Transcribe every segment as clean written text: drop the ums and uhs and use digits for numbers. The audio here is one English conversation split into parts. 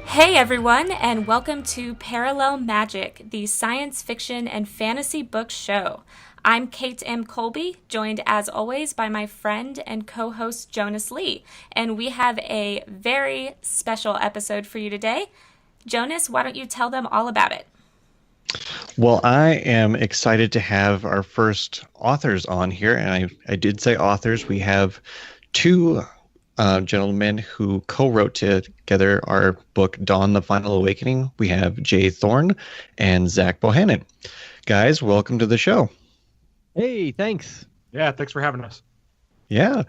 Hey everyone, and welcome to Parallel Magic, the science fiction and fantasy book show. I'm Kate M. Colby, joined as always by my friend and co-host Jonas Lee, and we have a very special episode for you today. Jonas, why don't you tell them all about it? Well, I am excited to have our first authors on here, and I did say authors. We have two gentlemen who co-wrote together our book, Dawn, the Final Awakening. We have Jay Thorn and Zach Bohannon. Guys, welcome to the show. Hey, thanks. Yeah, thanks for having us. Yeah.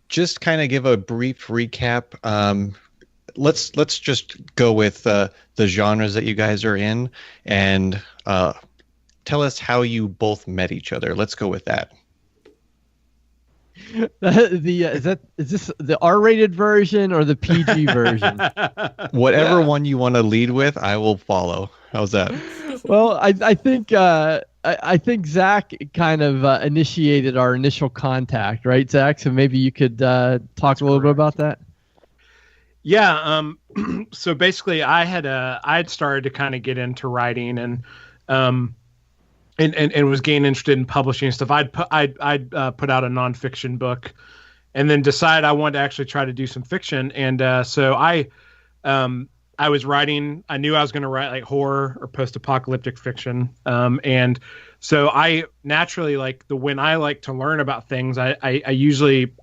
Just kind of give a brief recap. Let's just go with the genres that you guys are in and tell us how you both met each other. Let's go with that. Is this the R-rated version or the PG version? Whatever one you want to lead with, I will follow. How's that? Well, I think Zach kind of initiated our initial contact, right, Zach? So maybe you could talk a little bit about that. Yeah. So basically, I had started to kind of get into writing and was getting interested in publishing stuff. I'd put out a nonfiction book, and then decided I wanted to actually try to do some fiction. And so I was writing. I knew I was going to write like horror or post-apocalyptic fiction. And so I naturally when I like to learn about things, I usually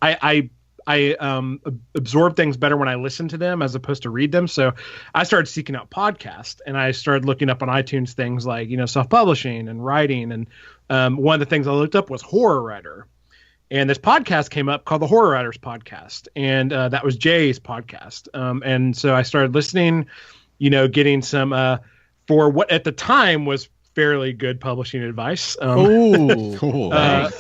absorb things better when I listen to them as opposed to read them. So I started seeking out podcasts, and I started looking up on iTunes things like, self-publishing and writing. And one of the things I looked up was horror writer. And this podcast came up called the Horror Writers Podcast. And that was Jay's podcast. And so I started listening, getting some for what at the time was fairly good publishing advice. Oh, cool. But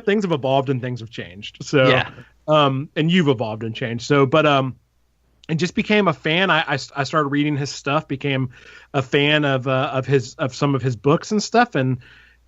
things have evolved and things have changed. So, yeah. And you've evolved and changed. So, and just became a fan. I started reading his stuff, became a fan of some of his books and stuff. And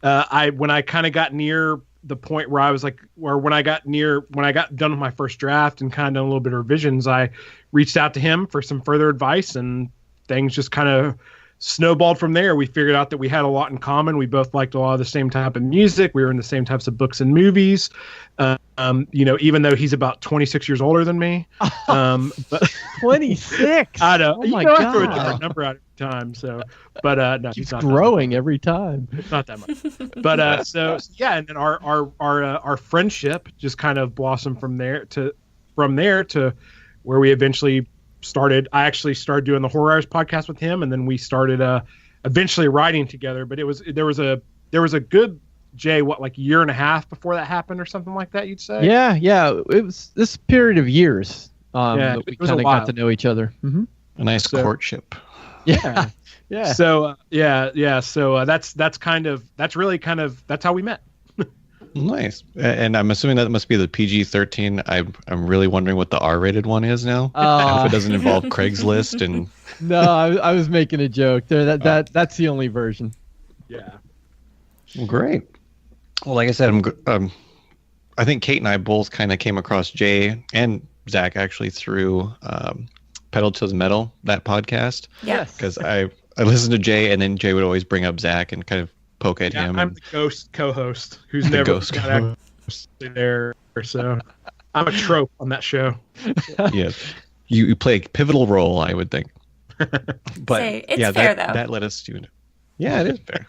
when I kind of got near the point where I was when I got done with my first draft and kind of done a little bit of revisions, I reached out to him for some further advice, and things just kind of snowballed from there. We figured out that we had a lot in common. We both liked a lot of the same type of music. We were in the same types of books and movies. Even though he's about 26 years older than me. But 26. I know. Oh my I throw a God. different number out every time. So, but no, Keeps he's not growing every time. It's not that much. But so yeah, and then our friendship just kind of blossomed from there to where we eventually started. I actually started doing the Horror Hours podcast with him, and then we started eventually writing together. But there was a good, Jay, year and a half before that happened or something like that, you'd say? Yeah. It was this period of years that we it was kind a of while. got to know each other. Mm-hmm. A nice courtship. Yeah. Yeah. So So that's how we met. Nice. And I'm assuming that must be the PG-13. I'm really wondering what the R-rated one is now. I hope it doesn't involve Craigslist and. No, I was making a joke there. That's the only version. Yeah. Well, great. Well, like I said, I think Kate and I both kind of came across Jay and Zach actually through Pedal to the Metal, that podcast. Yes. Because I listened to Jay, and then Jay would always bring up Zach and kind of poke at him. I'm the ghost co-host who's The never ghost got co-host. actually there. So I'm a trope on that show. Yeah, you play a pivotal role, I would think. But Say, it's yeah, fair, that though. led us to. Yeah, it is fair.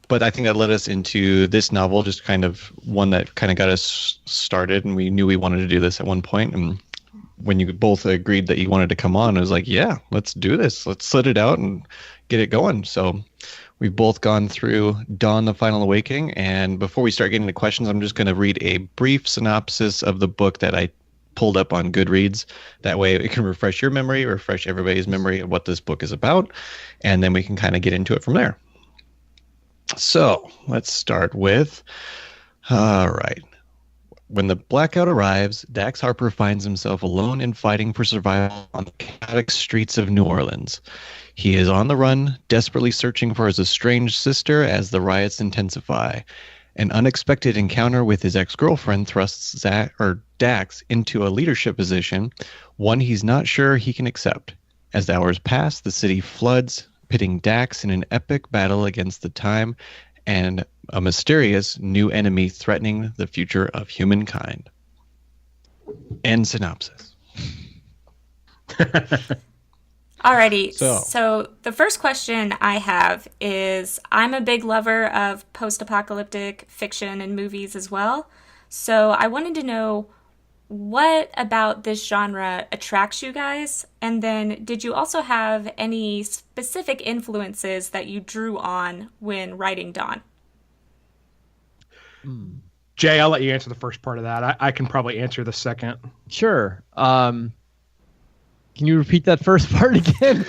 But I think that led us into this novel, just kind of one that kind of got us started, and we knew we wanted to do this at one point. And when you both agreed that you wanted to come on, it was like, yeah, let's do this. Let's slit it out and get it going. So we've both gone through Dawn, the Final Awakening. And before we start getting into questions, I'm just going to read a brief synopsis of the book that I pulled up on Goodreads. That way it can refresh your memory, refresh everybody's memory of what this book is about. And then we can kind of get into it from there. So let's start with, all right. When the blackout arrives, Dax Harper finds himself alone and fighting for survival on the chaotic streets of New Orleans. He is on the run, desperately searching for his estranged sister as the riots intensify. An unexpected encounter with his ex-girlfriend thrusts Dax into a leadership position, one he's not sure he can accept. As the hours pass, the city floods, pitting Dax in an epic battle against the time and a mysterious new enemy threatening the future of humankind. End synopsis. Alrighty, so the first question I have is, I'm a big lover of post-apocalyptic fiction and movies as well, so I wanted to know, what about this genre attracts you guys? And then, did you also have any specific influences that you drew on when writing Dawn? Jay, I'll let you answer the first part of that. I can probably answer the second. Sure. Can you repeat that first part again?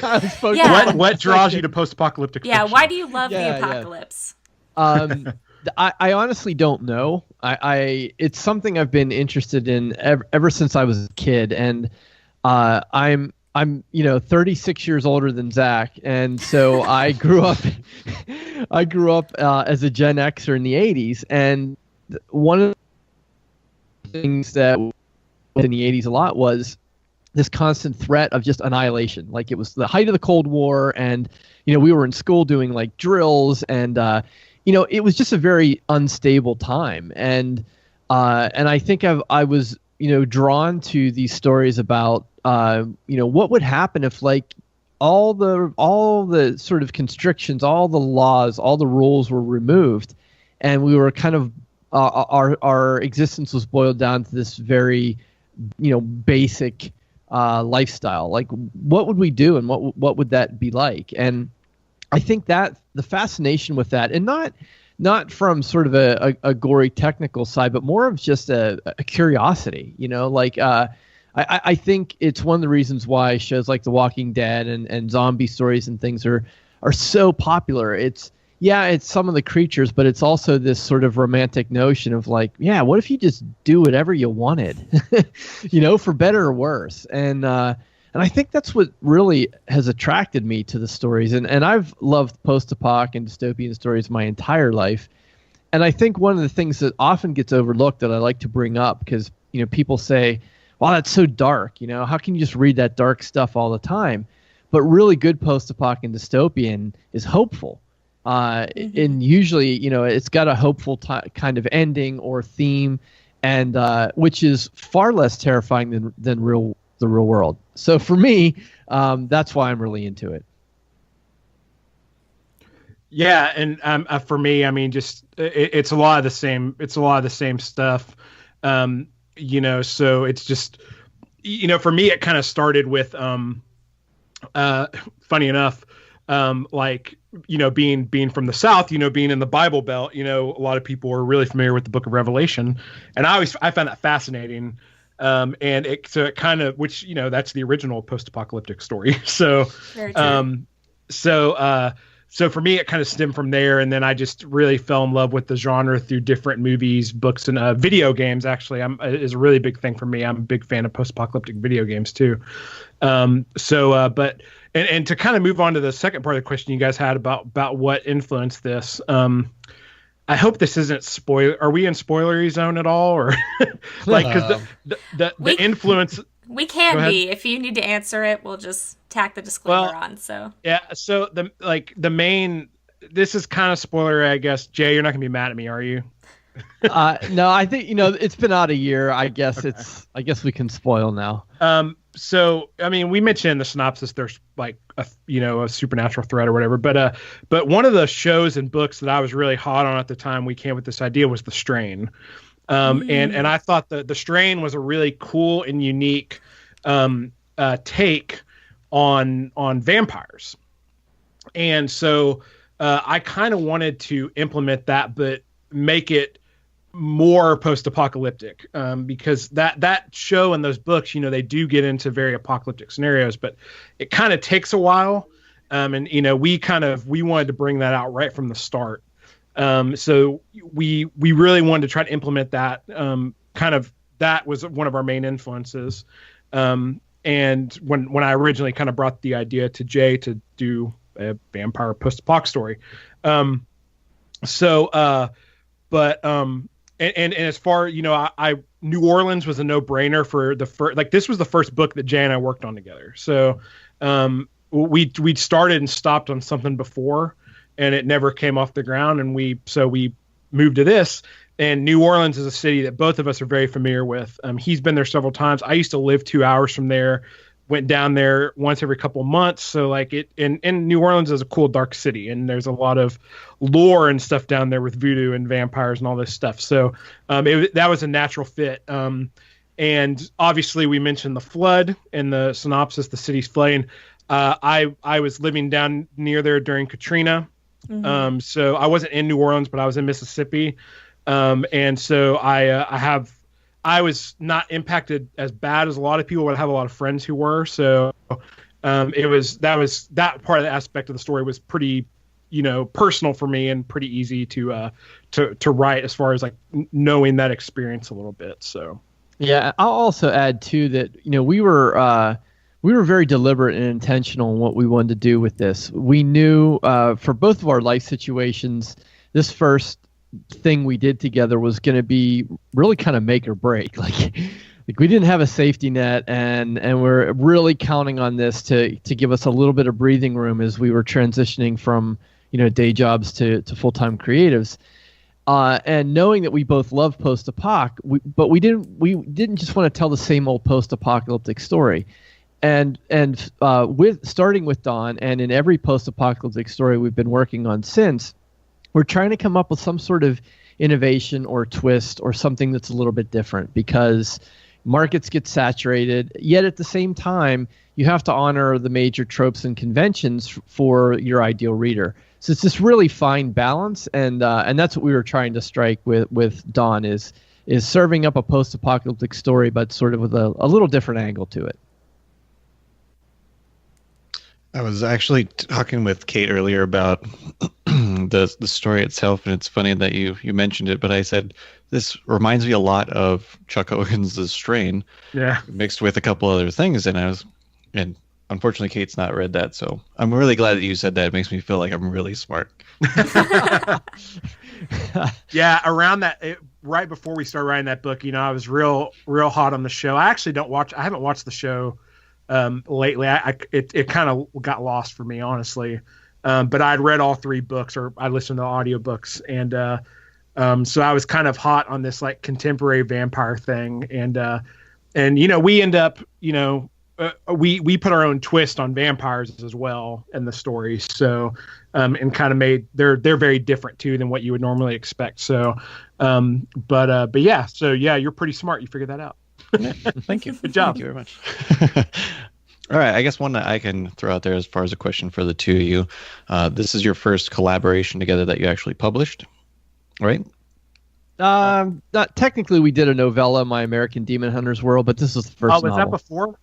What draws you to post-apocalyptic fiction? Yeah, why do you love the apocalypse? I honestly don't know. It's something I've been interested in ever since I was a kid, and I'm 36 years older than Zach, and so I grew up as a Gen Xer in the 80s, and one of the things that in the 80s a lot was this constant threat of just annihilation. Like, it was the height of the Cold War, and we were in school doing like drills, and it was just a very unstable time. And I think I was drawn to these stories about what would happen if, like, all the sort of constrictions, all the laws, all the rules were removed, and we were kind of our existence was boiled down to this very basic lifestyle. Like, what would we do, and what would that be like? And I think that the fascination with that, and not from sort of a gory technical side, but more of just a curiosity, I think it's one of the reasons why shows like The Walking Dead and zombie stories and things are so popular. It's some of the creatures, but it's also this sort of romantic notion of like, what if you just do whatever you wanted, for better or worse. And I think that's what really has attracted me to the stories. And I've loved post-apoc and dystopian stories my entire life. And I think one of the things that often gets overlooked that I like to bring up, because, people say, wow, that's so dark. How can you just read that dark stuff all the time? But really good post-apoc and dystopian is hopeful. And usually, it's got a hopeful kind of ending or theme, and which is far less terrifying than the real world. So for me, that's why I'm really into it. Yeah, and for me, I mean, just it's a lot of the same. It's a lot of the same stuff. So it's just, for me, it kind of started with, funny enough, being from the South, being in the Bible Belt, a lot of people are really familiar with the Book of Revelation, and I found that fascinating. And it kind of, which, that's the original post-apocalyptic story. So, so for me, it kind of stemmed from there. And then I just really fell in love with the genre through different movies, books, and video games. Actually, is a really big thing for me. I'm a big fan of post-apocalyptic video games too. And to kind of move on to the second part of the question you guys had about what influenced this, I hope this isn't spoiler. Are we in spoilery zone at all, or like, because the influence? We can be. If you need to answer it, we'll just tack the disclaimer on. So yeah. So the main. This is kind of spoiler, I guess. Jay, you're not gonna be mad at me, are you? No, I think it's been out a year. I guess okay. I guess we can spoil now. So I mean, we mentioned in the synopsis there's like a supernatural threat or whatever, but one of the shows and books that I was really hot on at the time we came up with this idea was The Strain. And I thought the Strain was a really cool and unique take on vampires. And so I kind of wanted to implement that, but make it more post-apocalyptic, because that show and those books, they do get into very apocalyptic scenarios, but it kind of takes a while. And we wanted to bring that out right from the start. So we really wanted to try to implement that. That was one of our main influences. And when I originally kind of brought the idea to Jay to do a vampire post-apoc story. but and as far, I New Orleans was a no-brainer for the first, like, this was the first book that Jay and I worked on together. So we'd started and stopped on something before, and it never came off the ground, and we moved to this. And New Orleans is a city that both of us are very familiar with. He's been there several times. I used to live 2 hours from there, went down there once every couple of months. So like and New Orleans is a cool, dark city, and there's a lot of lore and stuff down there with voodoo and vampires and all this stuff. So that was a natural fit. And obviously we mentioned the flood and the synopsis, the city's flooding. I was living down near there during Katrina. Mm-hmm. So I wasn't in New Orleans, but I was in Mississippi. And so I was not impacted as bad as a lot of people, but I have a lot of friends who were. So that part of the aspect of the story was pretty, personal for me, and pretty easy to write, as far as like knowing that experience a little bit. So yeah, I'll also add too that we were very deliberate and intentional in what we wanted to do with this. We knew for both of our life situations, this first thing we did together was going to be really kind of make or break. Like we didn't have a safety net, and we're really counting on this to give us a little bit of breathing room as we were transitioning from day jobs to full-time creatives. And knowing that we both love post-apoc, but we didn't just want to tell the same old post-apocalyptic story. And with starting with Dawn, and in every post-apocalyptic story we've been working on since, we're trying to come up with some sort of innovation or twist or something that's a little bit different, because markets get saturated, yet at the same time, you have to honor the major tropes and conventions for your ideal reader. So it's this really fine balance, and that's what we were trying to strike with Dawn, is serving up a post-apocalyptic story, but sort of with a little different angle to it. I was actually talking with Kate earlier about the story itself, and it's funny that you mentioned it, but I said this reminds me a lot of Chuck Hogan's The Strain, mixed with a couple other things, and unfortunately Kate's not read that, so I'm really glad that you said that. It makes me feel like I'm really smart. Yeah, around that, right before we started writing that book, I was real hot on the show. I haven't watched the show lately. It kind of got lost for me, honestly. But I'd read all 3 books, or I listened to audiobooks, and so I was kind of hot on this like contemporary vampire thing, and we end up, we put our own twist on vampires as well in the stories. So and kind of made they're very different too than what you would normally expect. So but yeah, so yeah, you're pretty smart. You figured that out. Yeah, thank you. Good job. Thank you very much. All right, I guess one that I can throw out there as far as a question for the two of you. This is your first collaboration together that you actually published, right? Not technically, we did a novella, My American Demon Hunter's World, but this was the first novel. Was that before?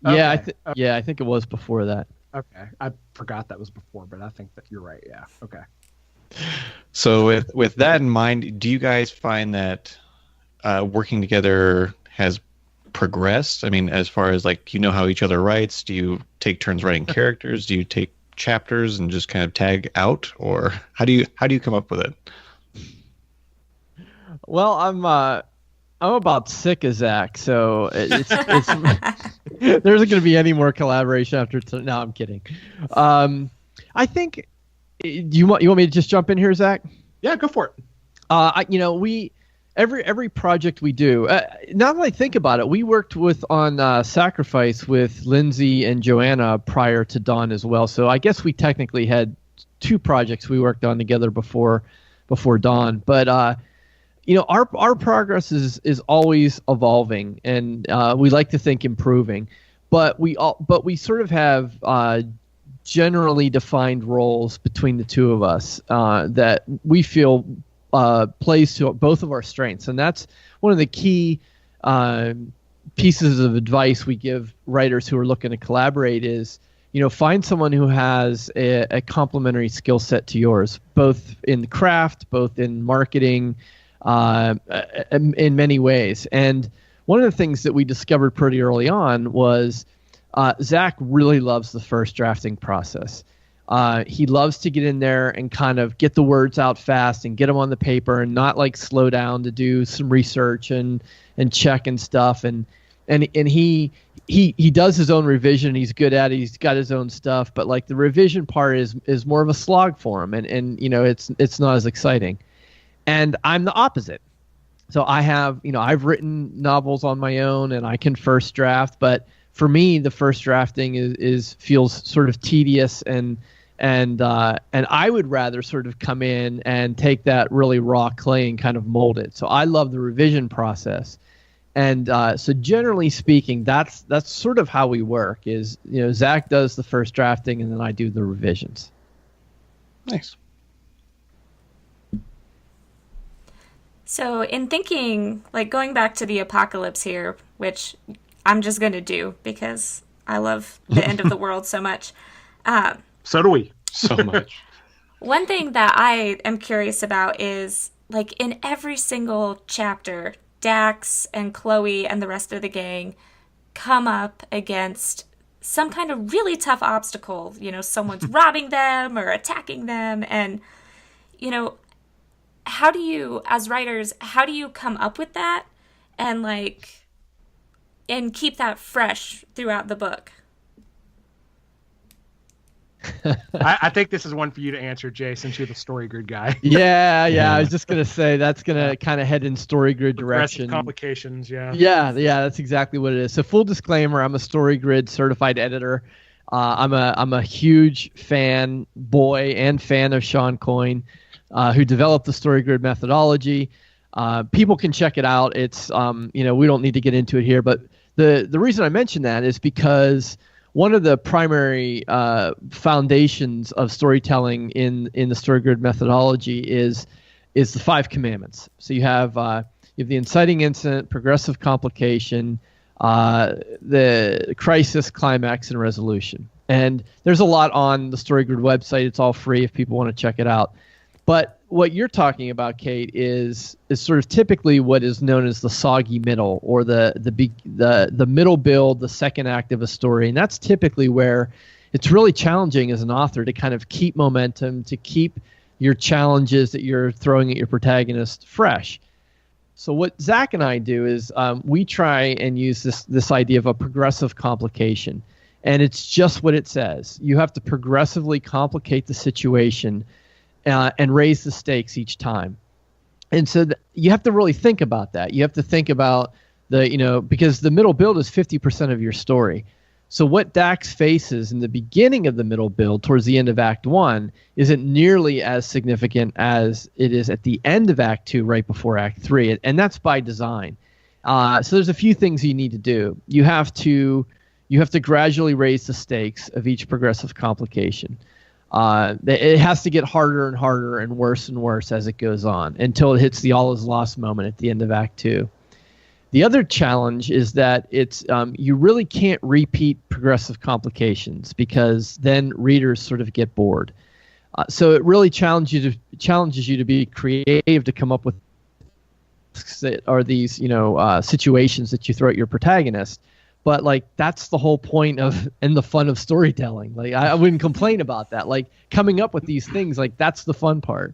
Yeah, Okay. I think it was before that. Okay, I forgot that was before, but I think that you're right. Yeah. Okay. So with that in mind, do you guys find that working together has progressed? I mean, as far as like, how each other writes, do you take turns writing characters? Do you take chapters and just kind of tag out, or how do you come up with it? Well, I'm about sick of Zach, so it's there isn't going to be any more collaboration after. No, I'm kidding. I think you want me to just jump in here, Zach? Yeah, go for it. We. Every project we do, now that I think about it, we worked on Sacrifice with Lindsay and Joanna prior to Dawn as well. So I guess we technically had 2 projects we worked on together before Dawn. But our progress is always evolving, and we like to think improving. But we sort of have generally defined roles between the 2 of us that we feel plays to both of our strengths, and that's one of the key pieces of advice we give writers who are looking to collaborate is, find someone who has a complementary skill set to yours, both in craft, both in marketing, in many ways. And one of the things that we discovered pretty early on was Zach really loves the first drafting process. He loves to get in there and kind of get the words out fast and get them on the paper and not like slow down to do some research and check and stuff. And he does his own revision. He's good at it. He's got his own stuff, but like the revision part is more of a slog for him. And it's not as exciting. And I'm the opposite. So I have, I've written novels on my own and I can first draft, but for me, the first drafting feels sort of tedious and I would rather sort of come in and take that really raw clay and kind of mold it. So I love the revision process. And so generally speaking, that's sort of how we work is, Zach does the first drafting and then I do the revisions. Nice. So in thinking, like going back to the apocalypse here, which I'm just going to do because I love the end of the world so much. So do we. So much. One thing that I am curious about is, like, in every single chapter, Dax and Chloe and the rest of the gang come up against some kind of really tough obstacle. Someone's robbing them or attacking them. And, how do you, as writers, how do you come up with that and keep that fresh throughout the book? I think this is one for you to answer, Jay, since you're the story grid guy. Yeah. I was just going to say that's going to kind of head in story grid direction. Complications, yeah. Yeah, that's exactly what it is. So full disclaimer, I'm a story grid certified editor. I'm a huge boy and fan of Sean Coyne, who developed the story grid methodology. People can check it out. It's we don't need to get into it here, but the reason I mention that is because one of the primary foundations of storytelling in the story grid methodology is the 5 commandments. So you have the inciting incident, progressive complication, the crisis, climax, and resolution. And there's a lot on the story grid website. It's all free if people want to check it out. But what you're talking about, Kate, is sort of typically what is known as the soggy middle, or the middle build, the second act of a story, and that's typically where it's really challenging as an author to kind of keep momentum, to keep your challenges that you're throwing at your protagonist fresh. So what Zach and I do is we try and use this idea of a progressive complication, and it's just what it says. You have to progressively complicate the situation and raise the stakes each time. And so you have to really think about that. You have to think about because the middle build is 50% of your story. So what Dax faces in the beginning of the middle build towards the end of Act 1 isn't nearly as significant as it is at the end of Act 2 right before Act 3. And that's by design. So there's a few things you need to do. You have to gradually raise the stakes of each progressive complication. It has to get harder and harder and worse as it goes on until it hits the all is lost moment at the end of Act 2. The other challenge is that it's you really can't repeat progressive complications because then readers sort of get bored. So it really challenges you to be creative, to come up with these situations that you throw at your protagonist. But that's the whole point and the fun of storytelling. I wouldn't complain about that. Coming up with these things, that's the fun part.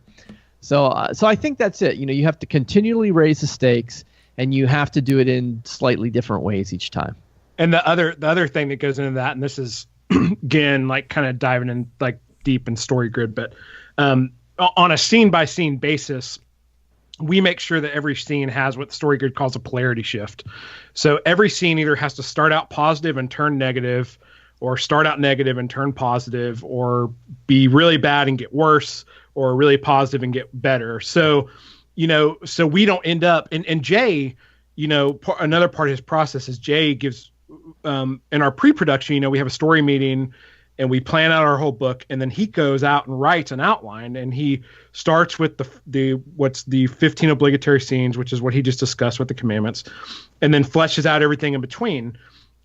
So I think that's it. You have to continually raise the stakes, and you have to do it in slightly different ways each time. And the other thing that goes into that, and this is again kind of diving in deep in story grid, but on a scene by scene basis, we make sure that every scene has what the story grid calls a polarity shift. So every scene either has to start out positive and turn negative, or start out negative and turn positive, or be really bad and get worse, or really positive and get better. So, so we don't end up, and Jay, another part of his process is Jay gives, in our pre-production, we have a story meeting and we plan out our whole book, and then he goes out and writes an outline, and he starts with the 15 obligatory scenes, which is what he just discussed with the commandments, and then fleshes out everything in between.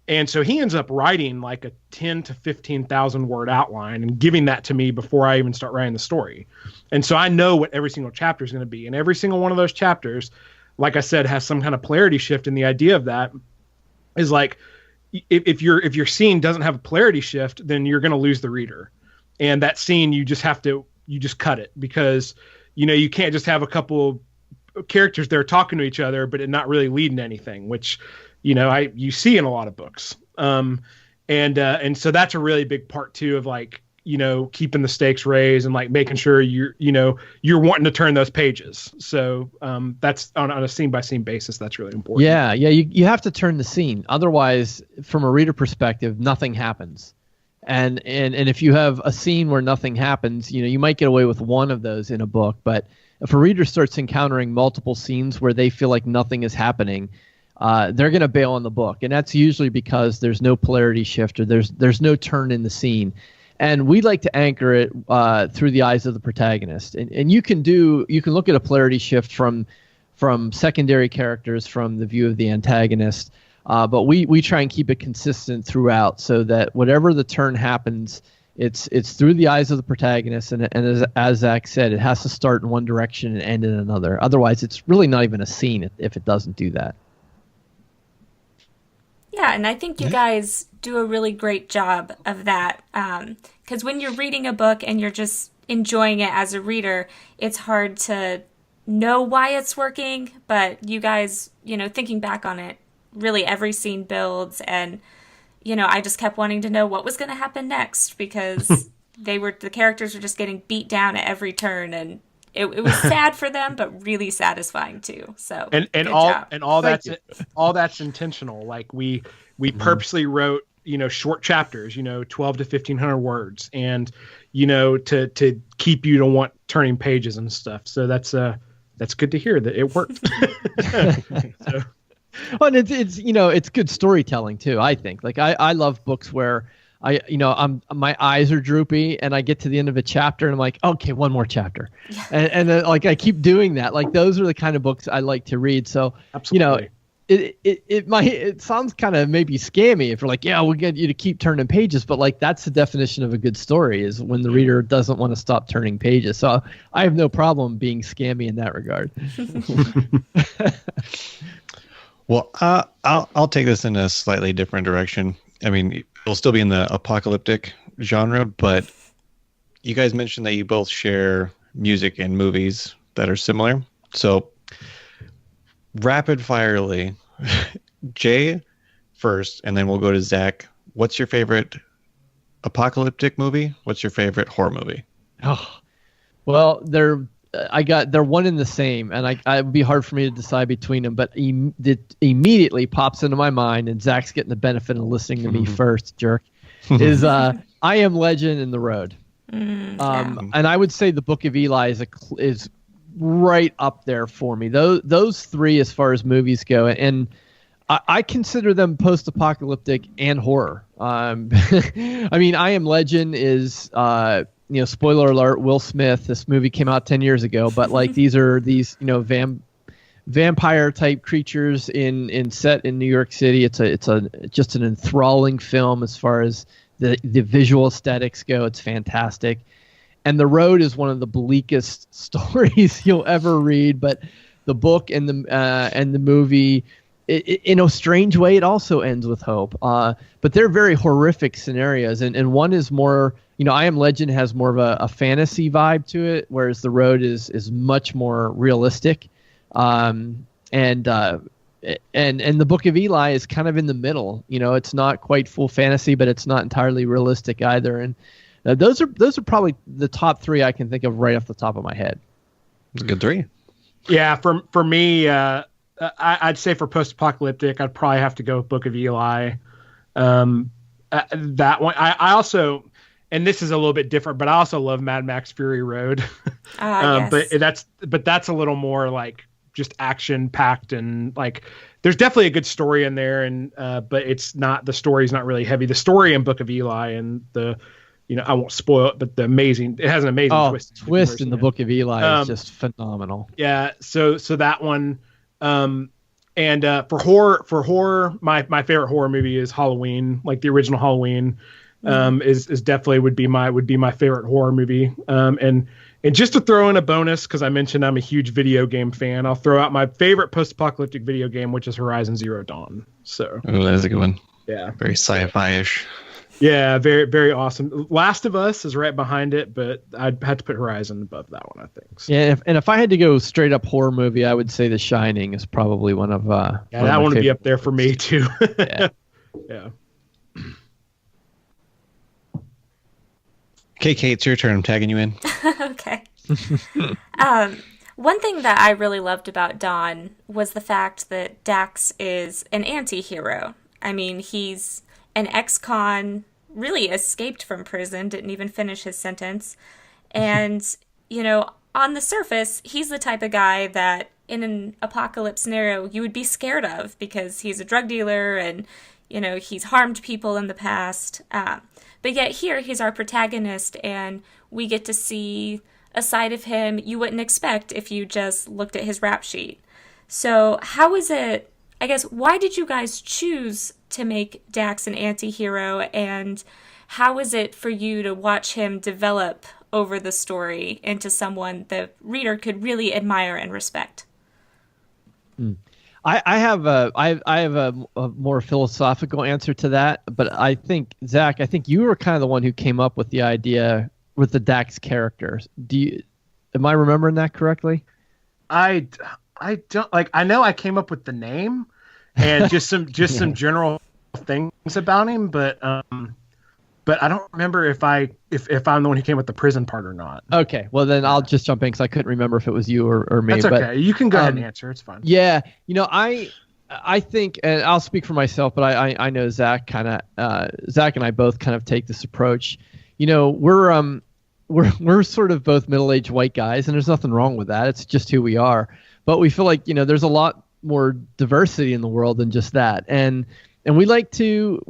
And so he ends up writing a 10 to 15,000 word outline and giving that to me before I even start writing the story. And so I know what every single chapter is going to be, and every single one of those chapters, like I said, has some kind of polarity shift. And the idea of that is if your scene doesn't have a polarity shift, then you're going to lose the reader. and that scene you just cut it, because you can't just have a couple characters there talking to each other but it not really leading to anything, which you see in a lot of books. And so that's a really big part too of like, keeping the stakes raised and like making sure you're wanting to turn those pages. So that's on a scene by scene basis. That's really important. Yeah. You have to turn the scene. Otherwise, from a reader perspective, nothing happens. And if you have a scene where nothing happens, you might get away with one of those in a book. But if a reader starts encountering multiple scenes where they feel like nothing is happening, they're going to bail on the book. And that's usually because there's no polarity shift or there's no turn in the scene. And we like to anchor it through the eyes of the protagonist. And you can look at a polarity shift from secondary characters from the view of the antagonist. But we try and keep it consistent throughout so that whatever the turn happens, it's through the eyes of the protagonist. And as Zach said, it has to start in one direction and end in another. Otherwise, it's really not even a scene if it doesn't do that. Yeah, and I think you guys do a really great job of that. Because when you're reading a book and you're just enjoying it as a reader, it's hard to know why it's working. But you guys, thinking back on it, really every scene builds. And, I just kept wanting to know what was going to happen next, because the characters were just getting beat down at every turn. And it was sad for them, but really satisfying too. So all that's intentional. Like we purposely wrote short chapters, 12 to 1,500 words, and to keep you to want turning pages and stuff. So that's good to hear that it worked. So. Well, and it's good storytelling too. I think I love books where my eyes are droopy and I get to the end of a chapter and I'm like, okay, one more chapter. Yeah. And then, I keep doing that. Like, those are the kind of books I like to read. So, absolutely. It sounds kind of maybe scammy if you're like, yeah, we'll get you to keep turning pages. But that's the definition of a good story, is when the reader doesn't want to stop turning pages. So I have no problem being scammy in that regard. Well, I'll take this in a slightly different direction. I mean, it'll still be in the apocalyptic genre, but you guys mentioned that you both share music and movies that are similar. So, rapid firely, Jay first, and then we'll go to Zach. What's your favorite apocalyptic movie? What's your favorite horror movie? Oh, well, they're one and the same, and it would be hard for me to decide between them, but it immediately pops into my mind, and Zach's getting the benefit of listening to me first, jerk, is I Am Legend and The Road. And I would say The Book of Eli is right up there for me. Those three, as far as movies go, and I consider them post-apocalyptic and horror. I mean, I Am Legend is... spoiler alert, Will Smith. This movie came out 10 years ago, but these are vampire type creatures in set in New York City. It's just an enthralling film as far as the visual aesthetics go. It's fantastic. And The Road is one of the bleakest stories you'll ever read, but the book and the movie, in a strange way, it also ends with hope. But they're very horrific scenarios, and one is more, I Am Legend has more of a fantasy vibe to it, whereas The Road is much more realistic. And The Book of Eli is kind of in the middle. It's not quite full fantasy, but it's not entirely realistic either. And those are probably the top three I can think of right off the top of my head. It's a good three. Yeah, for me, I'd say for post-apocalyptic, I'd probably have to go with Book of Eli. That one, I also, and this is a little bit different, but I also love Mad Max Fury Road. Yes. But that's a little more like just action packed, and there's definitely a good story in there, and but the story's not really heavy. The story in Book of Eli and I won't spoil it, but it has an amazing twist in the Book of Eli is just phenomenal. Yeah. So that one. And for horror, my favorite horror movie is Halloween, the original Halloween, is definitely would be my favorite horror movie. And just to throw in a bonus, because I mentioned I'm a huge video game fan, I'll throw out my favorite post-apocalyptic video game, which is Horizon Zero Dawn. So that's a good one. Yeah, very sci-fi-ish. Yeah, very, very awesome. Last of Us is right behind it, but I'd had to put Horizon above that one, I think. So. Yeah, if I had to go straight up horror movie, I would say The Shining is probably one of yeah, that one would be up there for me too. Yeah. Yeah. Okay, Kate, it's your turn. I'm tagging you in. Okay. One thing that I really loved about Dawn was the fact that Dax is an anti-hero. I mean, he's an ex-con, really escaped from prison, didn't even finish his sentence. And, you know, on the surface, he's the type of guy that in an apocalypse scenario you would be scared of because he's a drug dealer and, you know, he's harmed people in the past. But yet here he's our protagonist and we get to see a side of him you wouldn't expect if you just looked at his rap sheet. So how is it, I guess, why did you guys choose to make Dax an anti-hero, and how is it for you to watch him develop over the story into someone the reader could really admire and respect? I have a more philosophical answer to that, but I think, Zach, you were kind of the one who came up with the idea with the Dax character. Am I remembering that correctly? I don't like. I know I came up with the name and just some some general things about him, but I don't remember if I'm the one who came with the prison part or not. Okay, well then I'll just jump in because I couldn't remember if it was you or me. That's okay. You can go ahead and answer. It's fine. Yeah, you know, I think, and I'll speak for myself, but I know Zach and I both kind of take this approach. You know, we're sort of both middle-aged white guys, and there's nothing wrong with that. It's just who we are. But we feel like, you know, there's a lot more diversity in the world than just that. And we like to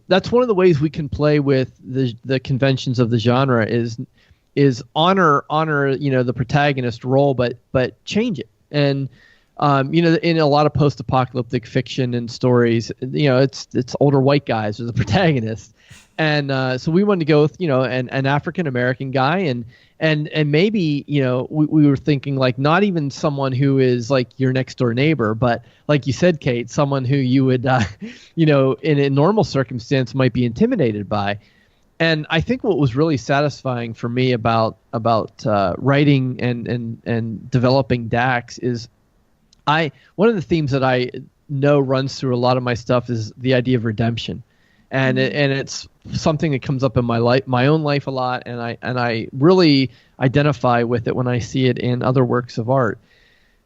that's one of the ways we can play with the conventions of the genre is honor, you know, the protagonist role, but change it. And you know, in a lot of post-apocalyptic fiction and stories, you know, it's older white guys as the protagonists. And so we wanted to go with, you know, an African American guy, and maybe, you know, we were thinking like not even someone who is like your next door neighbor, but like you said, Kate, someone who you would, you know, in a normal circumstance might be intimidated by. And I think what was really satisfying for me about writing and developing Dax is one of the themes that I know runs through a lot of my stuff is the idea of redemption. And it's something that comes up in my own life a lot, and I really identify with it when I see it in other works of art.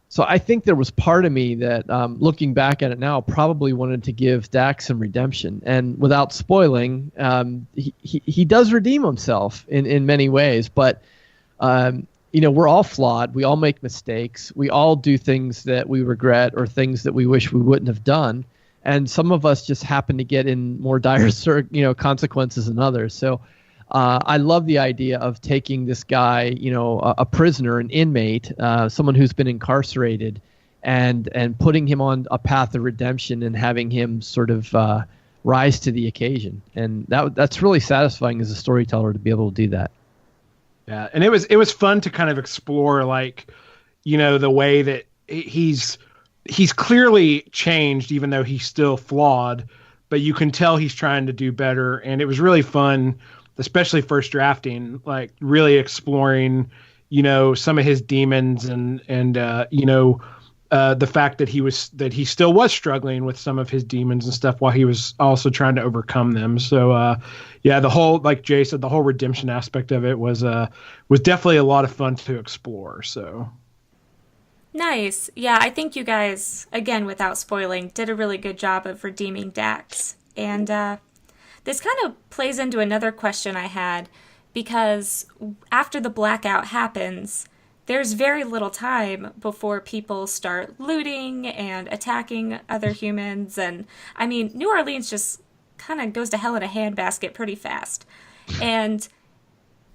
So I think there was part of me that, looking back at it now, probably wanted to give Dax some redemption. And without spoiling, he does redeem himself in many ways. But you know, we're all flawed. We all make mistakes. We all do things that we regret or things that we wish we wouldn't have done. And some of us just happen to get in more dire, you know, consequences than others. So I love the idea of taking this guy, you know, a prisoner, an inmate, someone who's been incarcerated, and putting him on a path of redemption and having him sort of rise to the occasion. And that's really satisfying as a storyteller to be able to do that. Yeah, and it was fun to kind of explore, like, you know, the way that he's clearly changed, even though he's still flawed, but you can tell he's trying to do better. And it was really fun, especially first drafting, like really exploring, you know, some of his demons and you know, the fact that he still was struggling with some of his demons and stuff while he was also trying to overcome them. So, yeah, the whole, like Jay said, the whole redemption aspect of it was definitely a lot of fun to explore. So. Nice. Yeah, I think you guys, again, without spoiling, did a really good job of redeeming Dax. And this kind of plays into another question I had, because after the blackout happens, there's very little time before people start looting and attacking other humans. And, I mean, New Orleans just kind of goes to hell in a handbasket pretty fast. And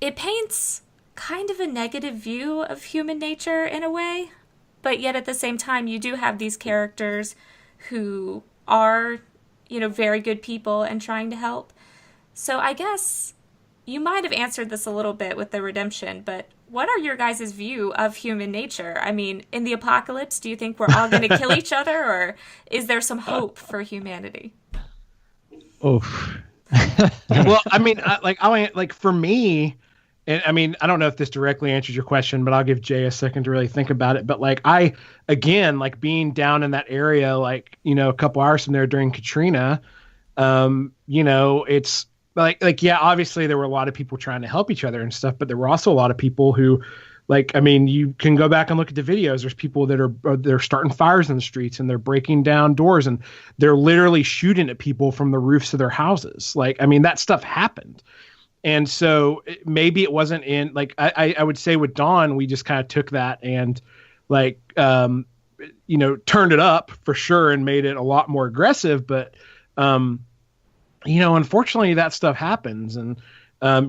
it paints kind of a negative view of human nature in a way. But yet at the same time, you do have these characters who are, you know, very good people and trying to help. So I guess you might have answered this a little bit with the redemption, but what are your guys' view of human nature? I mean, in the apocalypse, do you think we're all going to kill each other, or is there some hope for humanity? Oh, Well, I mean, for me, and I mean, I don't know if this directly answers your question, but I'll give Jay a second to really think about it. But like, again, like being down in that area, like, you know, a couple hours from there during Katrina, you know, it's yeah, obviously there were a lot of people trying to help each other and stuff, but there were also a lot of people who, like, I mean, you can go back and look at the videos. There's people that they're starting fires in the streets and they're breaking down doors and they're literally shooting at people from the roofs of their houses. Like, I mean, that stuff happened. And so maybe it wasn't in, like, I would say with Dawn, we just kind of took that and like, you know, turned it up for sure and made it a lot more aggressive. But, you know, unfortunately that stuff happens. And,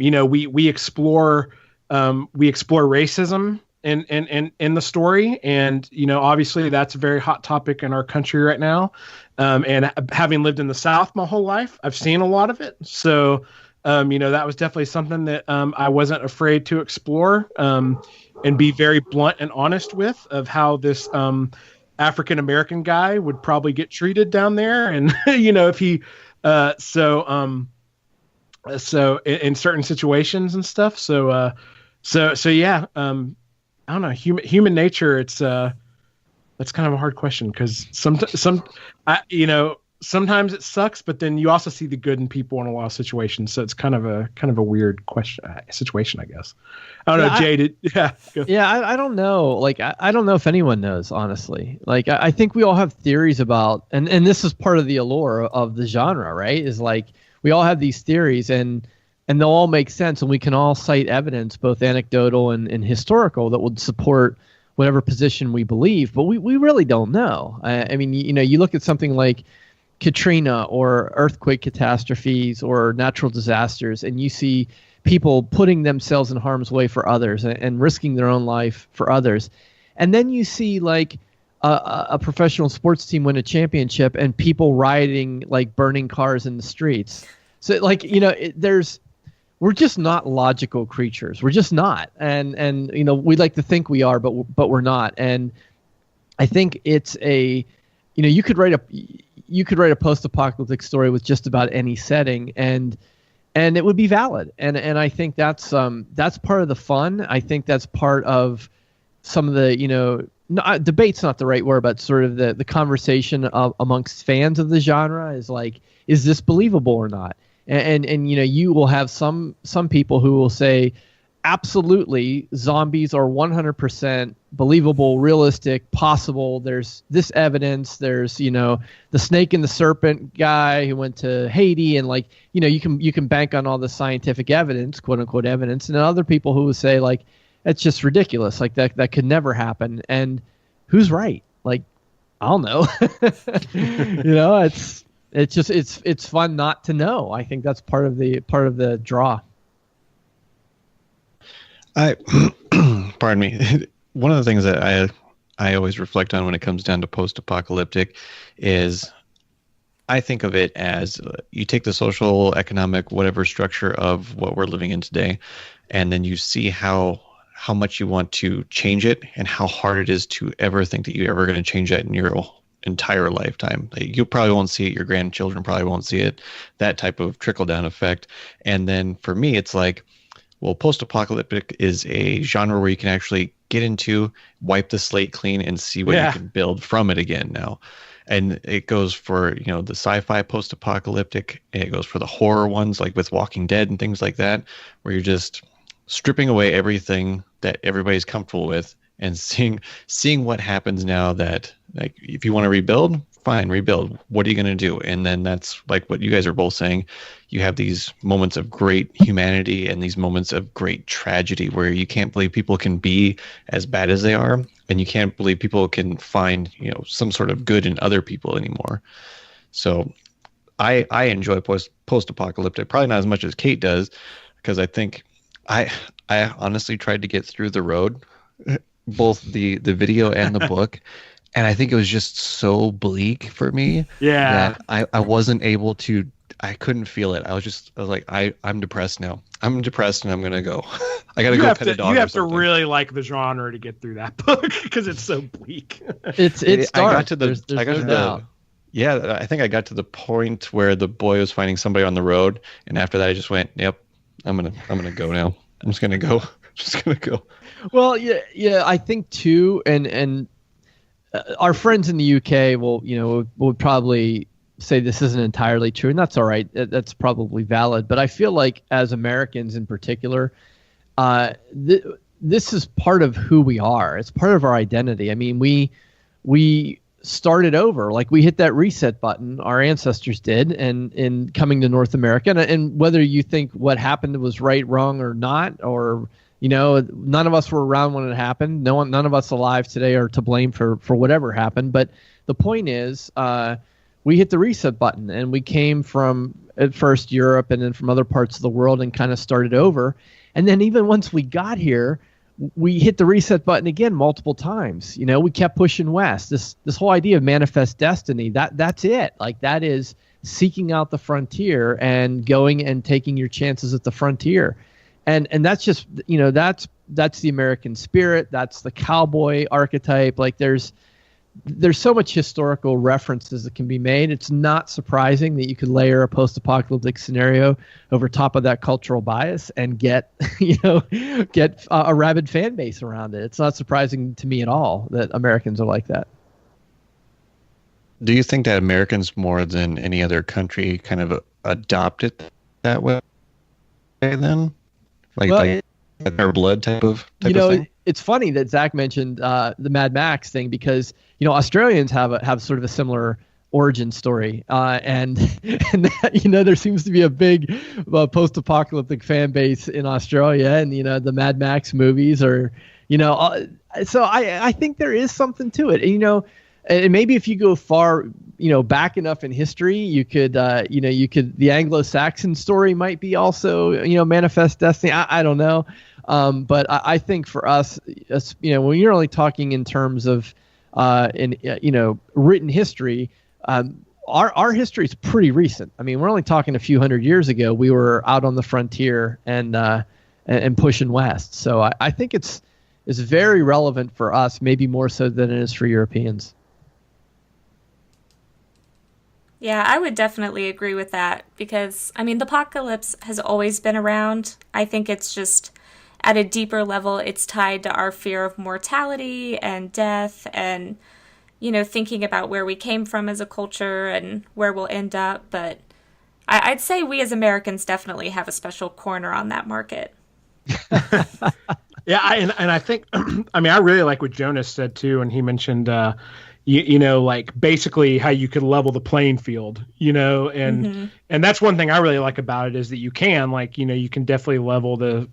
you know, we explore racism in the story. And, you know, obviously that's a very hot topic in our country right now. And having lived in the South my whole life, I've seen a lot of it. So, you know, that was definitely something that I wasn't afraid to explore and be very blunt and honest with, of how this African-American guy would probably get treated down there. And, you know, if he, so in certain situations and stuff. So yeah, I don't know, human nature. It's that's kind of a hard question, because you know, sometimes it sucks, but then you also see the good in people in a lot of situations. So it's kind of a weird situation, I guess. I don't know, Jay. I don't know. Like, I don't know if anyone knows, honestly. Like, I think we all have theories about, and this is part of the allure of the genre, right? Is like, we all have these theories and they'll all make sense, and we can all cite evidence, both anecdotal and historical, that would support whatever position we believe, but we really don't know. I mean, you know, you look at something like Katrina or earthquake catastrophes or natural disasters, and you see people putting themselves in harm's way for others and risking their own life for others. And then you see like a professional sports team win a championship and people rioting, like burning cars in the streets. So like, you know, we're just not logical creatures. We're just not. And you know, we like to think we are, but we're not. And I think it's you know, you could write a post-apocalyptic story with just about any setting, and it would be valid. And I think that's part of the fun. I think that's part of some of the, you know, debate's not the right word, but sort of the conversation amongst fans of the genre is like, is this believable or not? And you know, you will have some people who will say, absolutely, zombies are 100% believable, realistic, possible. There's this evidence. There's, you know, the snake and the serpent guy who went to Haiti, and like, you know, you can bank on all the scientific evidence, quote unquote evidence. And then other people who will say like, it's just ridiculous, like that could never happen. And who's right? Like, I don't know. You know, it's fun not to know. I think that's part of the draw. Pardon me. One of the things that I always reflect on when it comes down to post-apocalyptic is, I think of it as you take the social, economic, whatever structure of what we're living in today, and then you see how much you want to change it and how hard it is to ever think that you're ever going to change that in your entire lifetime. You probably won't see it. Your grandchildren probably won't see it. That type of trickle-down effect. And then for me, it's like, well, post-apocalyptic is a genre where you can actually get into, wipe the slate clean, and see what you can build from it again now. And it goes for, you know, the sci-fi post-apocalyptic, and it goes for the horror ones, like with Walking Dead and things like that, where you're just stripping away everything that everybody's comfortable with and seeing what happens now. That, like, if you want to rebuild, fine, rebuild. What are you going to do? And then that's like what you guys are both saying. You have these moments of great humanity and these moments of great tragedy where you can't believe people can be as bad as they are, and you can't believe people can find, you know, some sort of good in other people anymore. So I enjoy post-apocalyptic, probably not as much as Kate does, because I think I honestly tried to get through The Road, both the video and the book. And I think it was just so bleak for me that I wasn't able to, I couldn't feel it. I was like, I'm depressed now. I'm depressed and I'm going to go. I got to go pet a dog. You have to really like the genre to get through that book, because it's so bleak. It's dark. I got to the Yeah, I think I got to the point where the boy was finding somebody on the road, and after that, I just went, "Yep, I'm gonna go now. I'm just gonna go, just gonna go." Well, yeah, I think too, and our friends in the UK will probably say this isn't entirely true, and that's all right. That's probably valid, but I feel like as Americans in particular, this is part of who we are. It's part of our identity. I mean, we started over, like we hit that reset button. Our ancestors did, and in coming to North America, and whether you think what happened was right, wrong, or not, or none of us were around when it happened. None of us alive today are to blame for whatever happened. But the point is, we hit the reset button, and we came from at first Europe and then from other parts of the world and kind of started over. And then even once we got here, we hit the reset button again multiple times. We kept pushing west. This whole idea of manifest destiny, that's it. Like that is seeking out the frontier and going and taking your chances at the frontier. And that's just, that's the American spirit. That's the cowboy archetype. Like there's so much historical references that can be made. It's not surprising that you could layer a post-apocalyptic scenario over top of that cultural bias and get a rabid fan base around it. It's not surprising to me at all that Americans are like that. Do you think that Americans more than any other country kind of adopt it that way then? Like our blood type of thing? It's funny that Zach mentioned the Mad Max thing because Australians have sort of a similar origin story, and that, there seems to be a big post-apocalyptic fan base in Australia, and the Mad Max movies are so I think there is something to it, and maybe if you go far back enough in history, you could the Anglo-Saxon story might be also manifest destiny. I don't know. But I think for us, when you're only talking in terms of written history, our history is pretty recent. I mean, we're only talking a few hundred years ago. We were out on the frontier and pushing west. So I think it's very relevant for us, maybe more so than it is for Europeans. Yeah, I would definitely agree with that because, the apocalypse has always been around. I think it's just at a deeper level, it's tied to our fear of mortality and death and, thinking about where we came from as a culture and where we'll end up. But I'd say we as Americans definitely have a special corner on that market. Yeah, and I think, I really like what Jonas said too, and he mentioned, like basically how you could level the playing field, and that's one thing I really like about it is that you can, you can definitely level the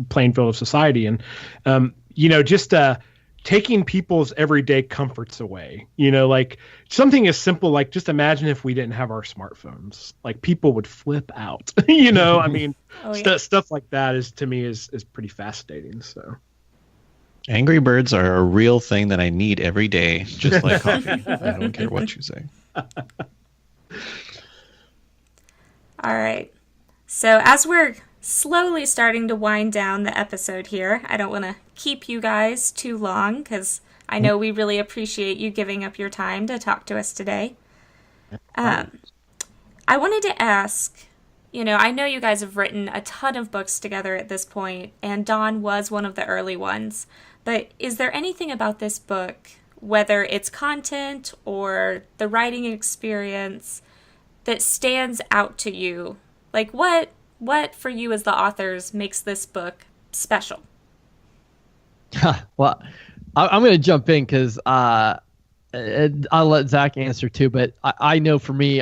playing field of society, and just taking people's everyday comforts away. Like something as simple like just imagine if we didn't have our smartphones, like people would flip out. Stuff like that is to me is pretty fascinating. So Angry Birds are a real thing that I need every day, just like coffee. I don't care what you say. All right. So as we're slowly starting to wind down the episode here, I don't want to keep you guys too long because I know we really appreciate you giving up your time to talk to us today. I wanted to ask, I know you guys have written a ton of books together at this point, and Dawn was one of the early ones. But is there anything about this book, whether it's content or the writing experience, that stands out to you? Like what for you as the authors makes this book special? Well, I'm going to jump in because I'll let Zach answer too. But I know for me,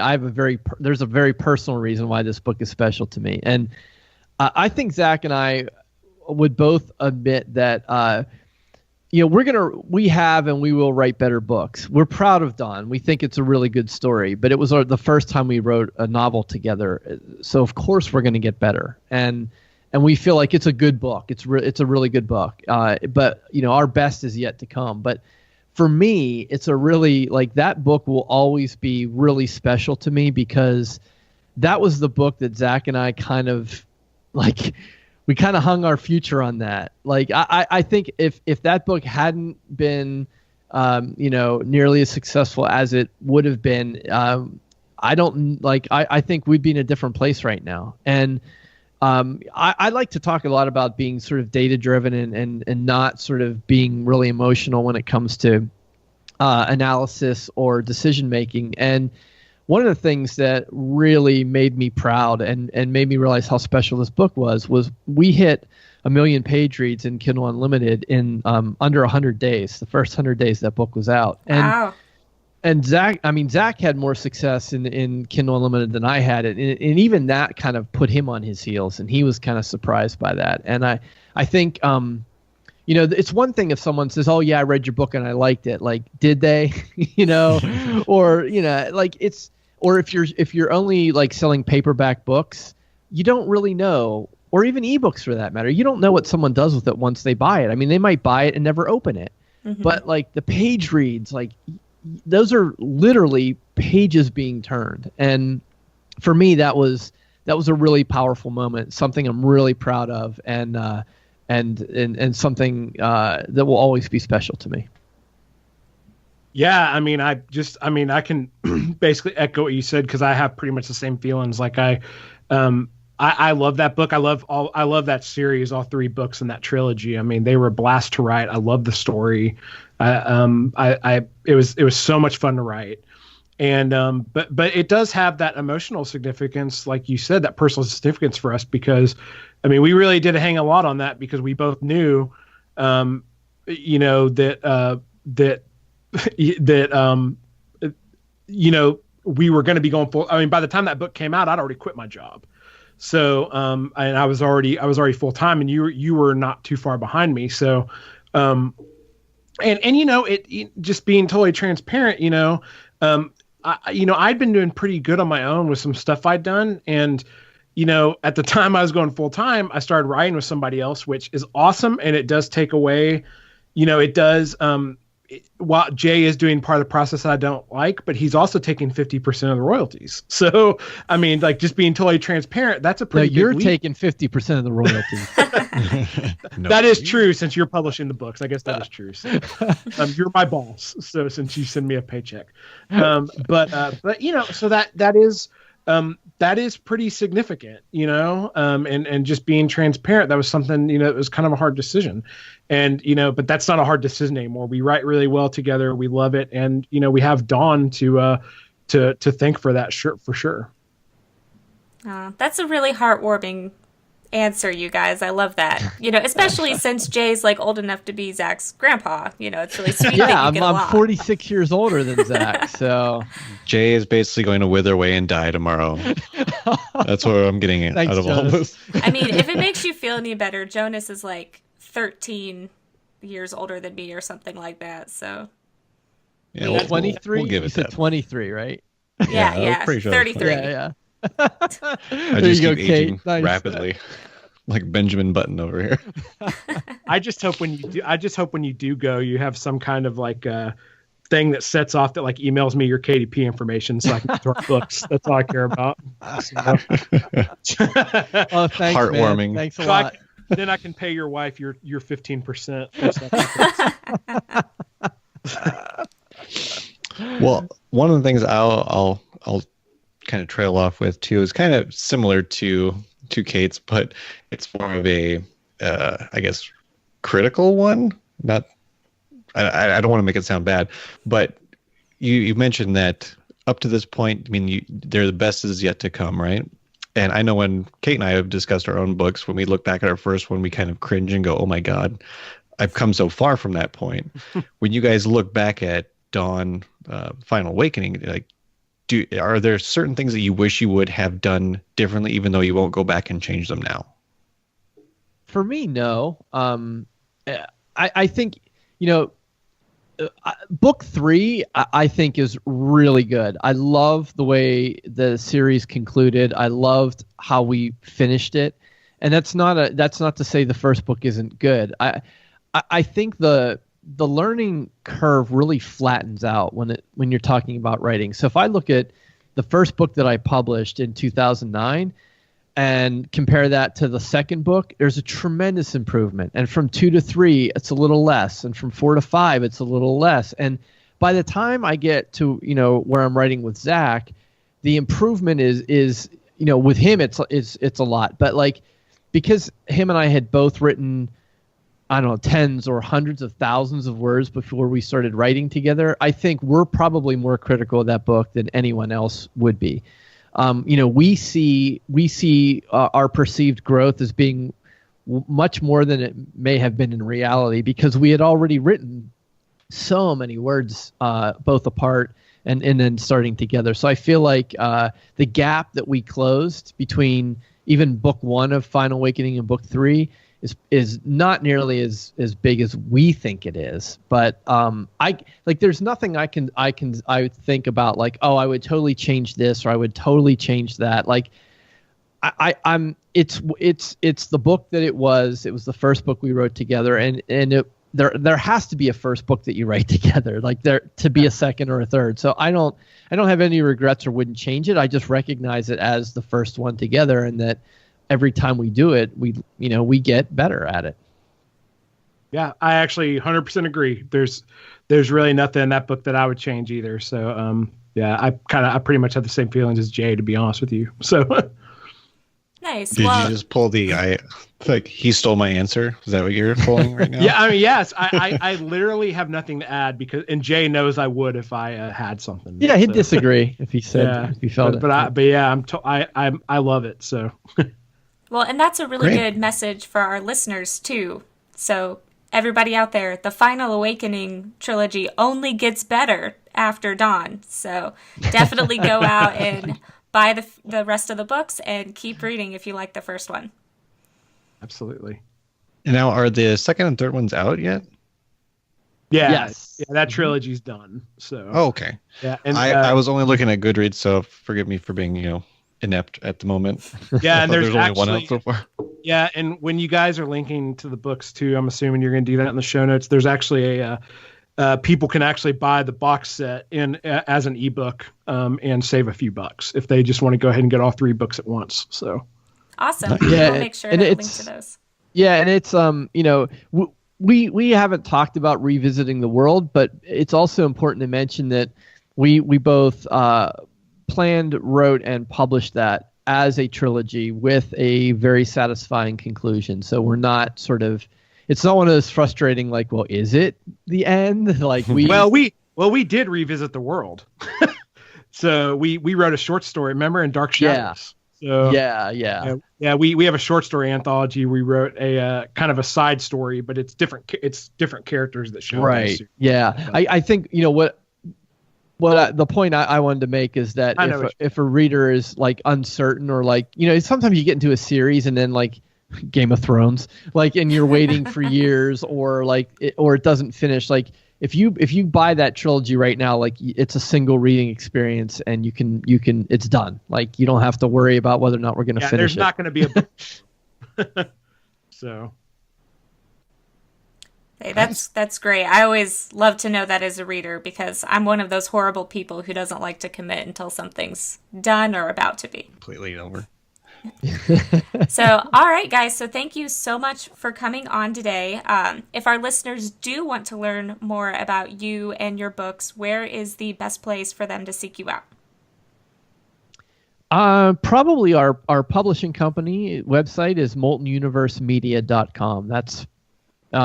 there's a very personal reason why this book is special to me, and I think Zach and I would both admit that we have and we will write better books. We're proud of Dawn. We think it's a really good story, but it was the first time we wrote a novel together. So of course we're going to get better. And we feel like it's a good book. It's a really good book. But our best is yet to come. But for me, it's a really, that book will always be really special to me because that was the book that Zach and I kind of we hung our future on that. I think if that book hadn't been nearly as successful as it would have been. I think we'd be in a different place right now. And I like to talk a lot about being sort of data driven and not sort of being really emotional when it comes to analysis or decision making. And one of the things that really made me proud and made me realize how special this book was we hit 1 million page reads in Kindle Unlimited in under 100 days. The first 100 days that book was out. Wow. And Zach had more success in Kindle Unlimited than I had. And even that kind of put him on his heels, and he was kind of surprised by that. And I think, it's one thing if someone says, oh yeah, I read your book and I liked it. Like, did they, or, or if you're only like selling paperback books, you don't really know, or even ebooks for that matter. You don't know what someone does with it once they buy it. I mean, they might buy it and never open it, but like the page reads, like, those are literally pages being turned. And for me, that was a really powerful moment, something I'm really proud of, and something that will always be special to me. Yeah, I can basically echo what you said, because I have pretty much the same feelings. Like I love that book. I love that series, all 3 books in that trilogy. I mean, they were a blast to write. I love the story. It was so much fun to write. And but it does have that emotional significance, like you said, that personal significance for us, because I mean, we really did hang a lot on that, because we both knew we were going to be going full. I mean, by the time that book came out, I'd already quit my job. So, and I was already full time, and you were not too far behind me. So, it just being totally transparent, I'd been doing pretty good on my own with some stuff I'd done. And, at the time I was going full time, I started writing with somebody else, which is awesome. And it does take away, while Jay is doing part of the process I don't like, but he's also taking 50% of the royalties. So, I mean, like, just being totally transparent, that's a pretty big you're leap. taking 50% of the royalties. That is true, since you're publishing the books. I guess that is true. So, you're my boss. So since you send me a paycheck, so that is pretty significant, and just being transparent. That was something, it was kind of a hard decision, and, but that's not a hard decision anymore. We write really well together. We love it. And, we have Dawn to thank for that, for sure. That's a really heartwarming answer, you guys. I love that. Especially since Jay's like old enough to be Zach's grandpa. It's really sweet. Yeah, I'm 46 years older than Zach, so Jay is basically going to wither away and die tomorrow. That's what I'm getting at. Thanks, out of Jonas. all this. I mean, if it makes you feel any better, Jonas is like 13 years older than me or something like that. So yeah, we'll, 23. We'll give You it said that. 23, right? Yeah, pretty sure. 33. Yeah. I There just you go, keep aging Kate. Nice. rapidly, like Benjamin Button over here. I just hope when you do go, you have some kind of like thing that sets off that like emails me your KDP information so I can throw books. That's all I care about. So, Oh, thanks, Heartwarming. man. Thanks a so lot. then I can pay your wife your 15%. Well, one of the things I'll kind of trail off with too is kind of similar to Kate's, but it's more of a I guess critical one. Not I don't want to make it sound bad, but you mentioned that up to this point, I mean, they're the best is yet to come, right? And I know when Kate and I have discussed our own books, when we look back at our first one, we kind of cringe and go, "Oh my God, I've come so far from that point." When you guys look back at Dawn, Final Awakening, like, are there certain things that you wish you would have done differently, even though you won't go back and change them now? For me, no. I think, book 3, I think is really good. I love the way the series concluded. I loved how we finished it, and that's not to say the first book isn't good. I think the learning curve really flattens out when you're talking about writing. So if I look at the first book that I published in 2009, and compare that to the second book, there's a tremendous improvement. And from 2 to 3, it's a little less. And from 4 to 5, it's a little less. And by the time I get to, where I'm writing with Zach, the improvement is with him, it's a lot. But like, because him and I had both written, I don't know, tens or hundreds of thousands of words before we started writing together, I think we're probably more critical of that book than anyone else would be. We see our perceived growth as being much more than it may have been in reality, because we had already written so many words both apart and then starting together. So I feel like the gap that we closed between even book 1 of Final Awakening and book 3 is not nearly as big as we think it is. But there's nothing I think about like, oh, I would totally change this or I would totally change that. Like it's the book that it was. It was the first book we wrote together, and there has to be a first book that you write together, like there to be a second or a third. So I don't have any regrets or wouldn't change it. I just recognize it as the first one together, and that every time we do it, we get better at it. Yeah, I actually 100% agree. There's really nothing in that book that I would change either. So yeah, I pretty much have the same feelings as Jay, to be honest with you. So nice. Did you just pull he stole my answer? Is that what you're pulling right now? Yeah, I mean, yes. I literally have nothing to add, and Jay knows I would if I had something. Yeah, he'd disagree if he said if he felt it. But yeah, I love it. So. Well, and that's a really good message for our listeners too. So everybody out there, the Final Awakening trilogy only gets better after Dawn. So definitely go out and buy the rest of the books and keep reading if you like the first one. Absolutely. And now, are the second and third ones out yet? Yeah. Yes. Yeah, that trilogy's done. So. Oh, okay. Yeah, and I was only looking at Goodreads, so forgive me for being inept at the moment. Yeah, and there's only one out so far. Yeah, and when you guys are linking to the books too, I'm assuming you're going to do that in the show notes. There's actually people can actually buy the box set as an ebook and save a few bucks if they just want to go ahead and get all 3 books at once. So awesome. Yeah, we'll make sure to link to those. Yeah, and it's we haven't talked about revisiting the world, but it's also important to mention that we both planned, wrote, and published that as a trilogy with a very satisfying conclusion. So we're not it's not one of those frustrating, like, well, is it the end? Like we did revisit the world. So we wrote a short story, remember, in Dark Shadows. So yeah. We have a short story anthology. We wrote a kind of a side story, but it's different characters that show up. Right. Yeah. I think the point I wanted to make is that if a reader is like uncertain, or like, sometimes you get into a series and then like Game of Thrones, like, and you're waiting for years, or like it doesn't finish. Like if you buy that trilogy right now, like it's a single reading experience, and you can it's done. Like you don't have to worry about whether or not we're going to finish it. There's not going to be a so. Hey, that's great. I always love to know that as a reader, because I'm one of those horrible people who doesn't like to commit until something's done or about to be. Completely over. So, all right, guys. So thank you so much for coming on today. If our listeners do want to learn more about you and your books, where is the best place for them to seek you out? Probably our publishing company website is moltenuniversemedia.com. That's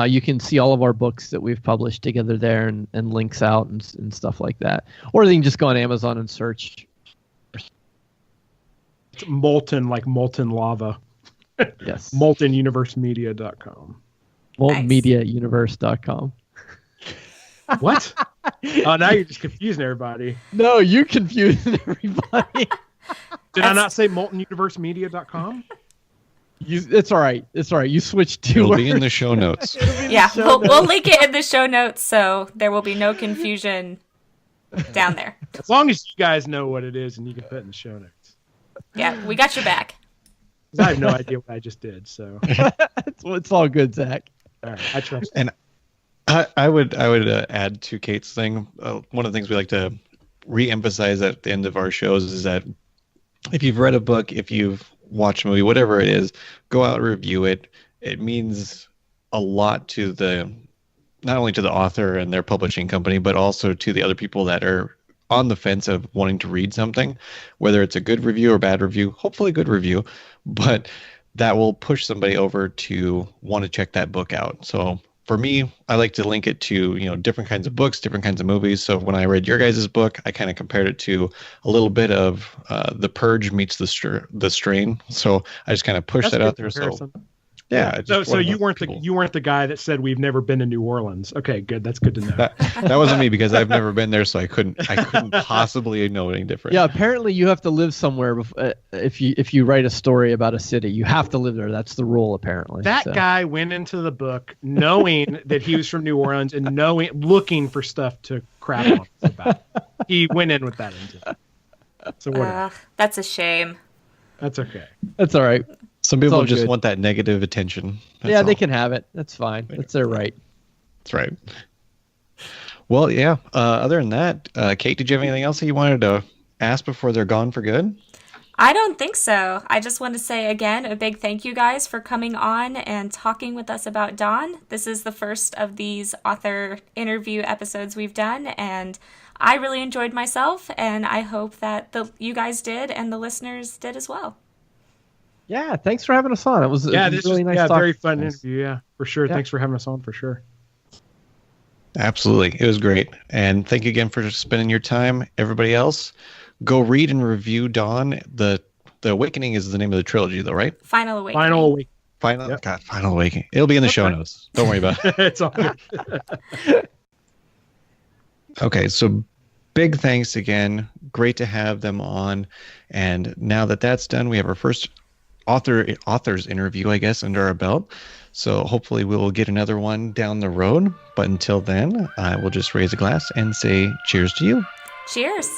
you can see all of our books that we've published together there, and links out and stuff like that. Or you can just go on Amazon and search. It's molten, like molten lava. Yes. moltenuniversemedia.com. moltenmediauniverse.com. What? Oh, now you're just confusing everybody. No, you're confusing everybody. Did I not say moltenuniversemedia.com? It's all right. It's all right. You switched to. It'll be in the show notes. Yeah, we'll link it in the show notes, so there will be no confusion down there. As long as you guys know what it is and you can put it in the show notes. Yeah, we got your back. I have no idea what I just did, so it's all good, Zach. All right, I trust. And I would add to Kate's thing. One of the things we like to re-emphasize at the end of our shows is that if you've read a book, if you've watch a movie, whatever it is, go out and review it. It means a lot to not only to the author and their publishing company, but also to the other people that are on the fence of wanting to read something, whether it's a good review or bad review, hopefully a good review, but that will push somebody over to want to check that book out. So for me, I like to link it to, different kinds of books, different kinds of movies. So when I read your guys' book, I kind of compared it to a little bit of The Purge meets the Strain. So I just kind of pushed that out there. Comparison. So yeah. So you weren't the guy that said we've never been to New Orleans. Okay, good. That's good to know. That wasn't me, because I've never been there, so I couldn't possibly know any different. Yeah, apparently you have to live somewhere if you write a story about a city. You have to live there. That's the rule, apparently. That guy went into the book knowing that he was from New Orleans and looking for stuff to crap on us about. He went in with that intent. So whatever. That's a shame. That's okay. That's all right. Some people just want that negative attention. Yeah, they can have it. That's fine. That's their right. That's right. Well, yeah. Other than that, Kate, did you have anything else that you wanted to ask before they're gone for good? I don't think so. I just want to say again a big thank you guys for coming on and talking with us about Dawn. This is the first of these author interview episodes we've done, and I really enjoyed myself, and I hope that you guys did and the listeners did as well. Yeah, thanks for having us on. It was really nice. Yeah, very fun interview. Yeah, for sure. Yeah. Thanks for having us on, for sure. Absolutely, it was great, and thank you again for spending your time. Everybody else, go read and review Dawn. The Awakening is the name of the trilogy, though, right? Final Awakening. Final Awakening. It'll be in the show notes. Don't worry about it. It's all good. Okay, so big thanks again. Great to have them on, and now that that's done, we have our first author's interview, I guess, under our belt. So hopefully we will get another one down the road. But until then, I will just raise a glass and say cheers to you. Cheers.